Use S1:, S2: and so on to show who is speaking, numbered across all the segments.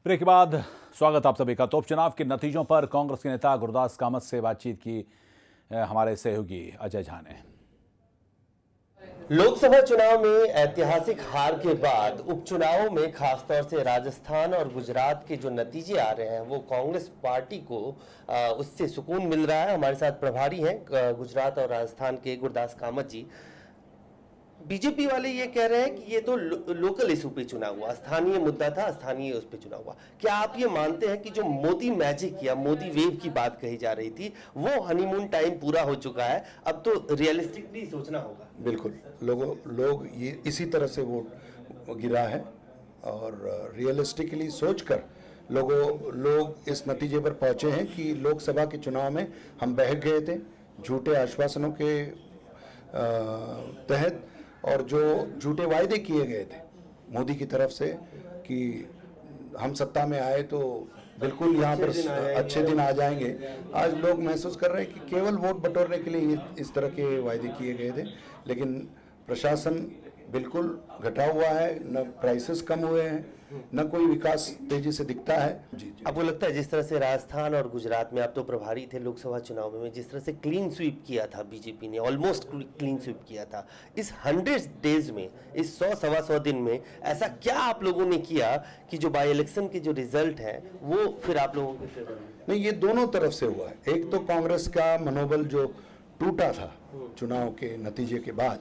S1: Break के बाद स्वागत आप सभी का। तो उपचुनाव के नतीजों पर कांग्रेस के नेता गुरदास कामत से बातचीत की हमारे सहयोगी अजय झा ने।
S2: लोकसभा चुनाव में ऐतिहासिक हार के बाद उपचुनावों में खासतौर से राजस्थान और गुजरात के जो नतीजे आ रहे हैं वो कांग्रेस पार्टी को उससे सुकून मिल रहा है। हमारे साथ प्रभारी हैं गुजरात और राजस्थान के गुरदास कामत जी। बीजेपी वाले ये कह रहे हैं कि ये तो लोकल इशू पे चुनाव हुआ, स्थानीय मुद्दा था, स्थानीय उस पे चुनाव हुआ। क्या आप ये मानते हैं कि जो मोदी मैजिक या मोदी वेव की बात कही जा रही थी वो हनीमून टाइम पूरा हो चुका है, अब तो रियलिस्टिकली सोचना होगा?
S3: बिल्कुल, लोग ये इसी तरह से वोट गिरा है और रियलिस्टिकली सोचकर लोग इस नतीजे पर पहुंचे हैं कि लोकसभा के चुनाव में हम बहक गए थे झूठे आश्वासनों के तहत, और जो झूठे वायदे किए गए थे मोदी की तरफ से कि हम सत्ता में आए तो बिल्कुल यहाँ पर अच्छे दिन आ जाएंगे। आज लोग महसूस कर रहे हैं कि केवल वोट बटोरने के लिए इस तरह के वायदे किए गए थे, लेकिन प्रशासन बिल्कुल घटा हुआ है, न प्राइसेस कम हुए हैं, न कोई विकास तेजी से दिखता है। जी।
S2: आपको लगता है जिस तरह से राजस्थान और गुजरात में आप तो प्रभारी थे लोकसभा चुनाव में, जिस तरह से क्लीन स्वीप किया था बीजेपी ने, ऑलमोस्ट क्लीन स्वीप किया था, इस 100 डेज में, इस 100-125 दिन में ऐसा क्या आप लोगों ने किया कि जो बाई इलेक्शन के जो रिजल्ट है वो फिर आप लोगों के फेवर में?
S3: नहीं, ये दोनों तरफ से हुआ है। एक तो कांग्रेस का मनोबल जो टूटा था चुनाव के नतीजे के बाद,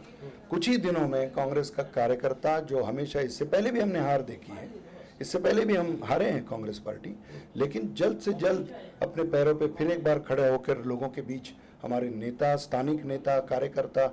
S3: कुछ ही दिनों में कांग्रेस का कार्यकर्ता जो हमेशा, इससे पहले भी हमने हार देखी है, इससे पहले भी हम हारे हैं कांग्रेस पार्टी, लेकिन जल्द से जल्द अपने पैरों पे फिर एक बार खड़े होकर लोगों के बीच हमारे नेता, स्थानिक नेता, कार्यकर्ता,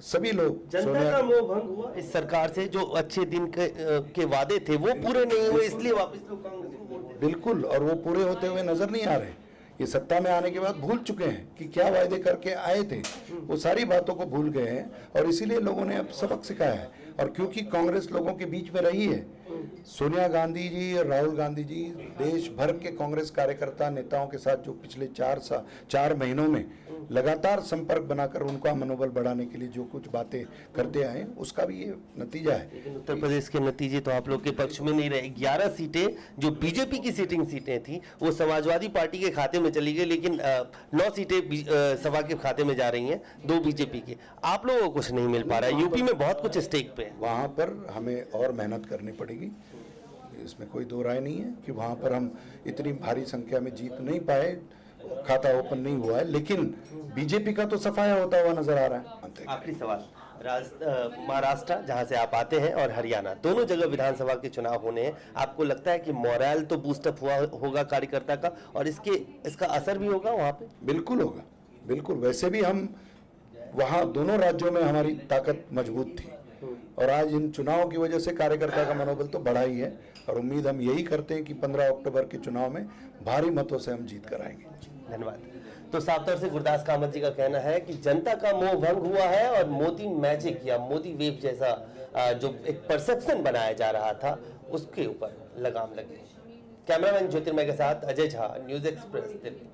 S3: सभी लोग।
S2: जनता का मोह भंग हुआ इस सरकार से, जो अच्छे दिन के वादे थे वो पूरे नहीं हुए, इसलिए वापस लोग कांग्रेस को वोट देते।
S3: बिल्कुल, और वो पूरे होते हुए नजर नहीं आ रहे। ये सत्ता में आने के बाद भूल चुके हैं कि क्या वायदे करके आए थे, वो सारी बातों को भूल गए हैं और इसीलिए लोगों ने अब सबक सिखाया है। और क्योंकि कांग्रेस लोगों के बीच में रही है, सोनिया गांधी जी और राहुल गांधी जी देश भर के कांग्रेस कार्यकर्ता नेताओं के साथ जो पिछले 4 महीनों में लगातार संपर्क बनाकर उनका मनोबल बढ़ाने के लिए जो कुछ बातें करते आए, उसका भी ये नतीजा है।
S2: लेकिन उत्तर प्रदेश के नतीजे तो आप लोग के पक्ष में नहीं रहे। 11 सीटें जो बीजेपी की सिटिंग सीटें थी वो समाजवादी पार्टी के खाते में चली गई, लेकिन 9 सीटें सभा के खाते में जा रही हैं, 2 बीजेपी के। आप लोगों को कुछ नहीं मिल पा रहा है, यूपी में बहुत कुछ स्टेक पे है।
S3: वहाँ पर हमें और मेहनत करनी पड़ेगी, इसमें कोई दो राय नहीं है कि वहाँ पर हम इतनी भारी संख्या में जीत नहीं पाए, खाता ओपन नहीं हुआ है, लेकिन बीजेपी का तो सफाया होता हुआ नजर आ रहा है।
S2: आखिरी सवाल, महाराष्ट्र जहां से आप आते हैं और हरियाणा, दोनों जगह विधानसभा के चुनाव होने हैं, आपको लगता है कि मोरल तो बूस्टअप हुआ होगा कार्यकर्ता का और इसका असर भी होगा वहां पे?
S3: बिल्कुल होगा, बिल्कुल। वैसे भी हम वहाँ दोनों राज्यों में हमारी ताकत मजबूत थी और आज इन चुनावों की वजह से कार्यकर्ता का मनोबल तो बढ़ा ही है और उम्मीद हम यही करते हैं कि 15 अक्टूबर के चुनाव में भारी मतों से हम जीत कर आएंगे।
S2: धन्यवाद। तो साफ तौर से गुरदास कामत जी का कहना है कि जनता का मोह भंग हुआ है और मोदी मैजिक या मोदी वेव जैसा जो एक परसेप्शन बनाया जा रहा था उसके ऊपर लगाम लगी। कैमरामैन ज्योतिर्मय के साथ अजय झा, न्यूज़ एक्सप्रेस, दिल्ली।